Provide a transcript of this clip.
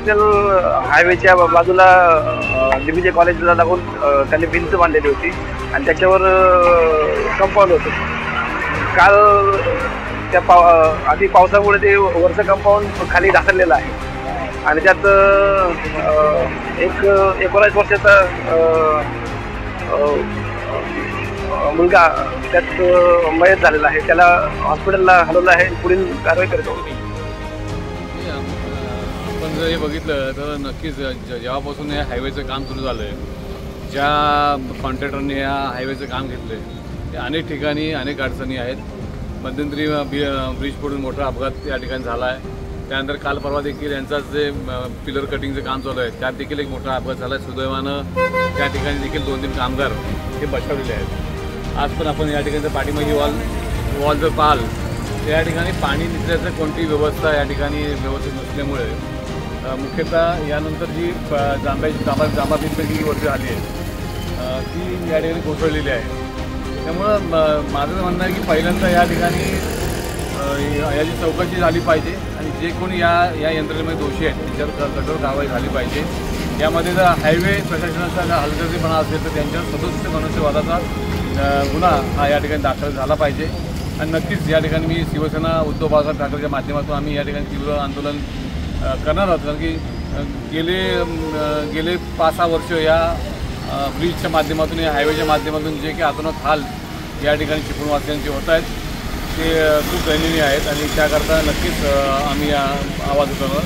National हायवेच्या बाजूला DBJ कॉलेजला लागून त्यांनी भिंत बांधलेली होती आणि त्याच्यावर कंपाऊंड होतं. काल त्या आधी पावसामुळे ते वरचं कंपाऊंड खाली ढासळलेलं आहे आणि त्यात एक 19 वर्षाचा मुलगा त्यात मयत झालेला आहे. त्याला हॉस्पिटलला हलवलं आहे. पुढील कारवाई करतो. आपण जर हे बघितलं तर नक्कीच जेव्हापासून या हायवेचं काम सुरू झालं आहे, ज्या कॉन्ट्रॅक्टरने या हायवेचं काम घेतलं आहे ते अनेक ठिकाणी अनेक अडचणी आहेत. मध्यंतरी ब्रिज पडून मोठा अपघात या ठिकाणी झाला आहे. त्यानंतर काल परवा देखील यांचाच जे पिलर कटिंगचं काम चालू आहे त्यात देखील एक मोठा अपघात झाला आहे. सुदैवानं त्या ठिकाणी देखील 2-3 कामगार हे बचावलेले आहेत. आज पण आपण या ठिकाणचं पाठीमागे वॉल जर पाहाल तर या ठिकाणी पाणी निचऱ्याचं कोणतीही व्यवस्था या ठिकाणी व्यवस्थित नसल्यामुळे मुख्यतः यानंतर जी जांभा भिंत वरती आली आहे ती या ठिकाणी कोसळलेली आहे. त्यामुळं माझं म्हणणं आहे की पहिल्यांदा या ठिकाणी याची चौकशी झाली पाहिजे आणि जे कोणी या यंत्रणेमध्ये दोषी आहेत त्याच्यावर कठोर कारवाई झाली पाहिजे. यामध्ये जर हायवे प्रशासनाचा जर हलगर्जीपणा असेल तर त्यांच्यावर 67 मनुष्यवधाचा गुन्हा हा या ठिकाणी दाखल झाला पाहिजे. आणि नक्कीच या ठिकाणी मी शिवसेना उद्धव बाळासाहेब ठाकरेच्या माध्यमातून आम्ही या ठिकाणी तीव्र आंदोलन करणार आहोत. कारण की गेले 5-6 वर्ष या ब्रिजच्या माध्यमातून या हायवेच्या माध्यमातून जे काही अतोनात हाल या ठिकाणी चिपळूणवासियांचे होत आहेत ते खूप दयनीय आहेत आणि त्याकरता नक्कीच आम्ही आवाज उठवणार.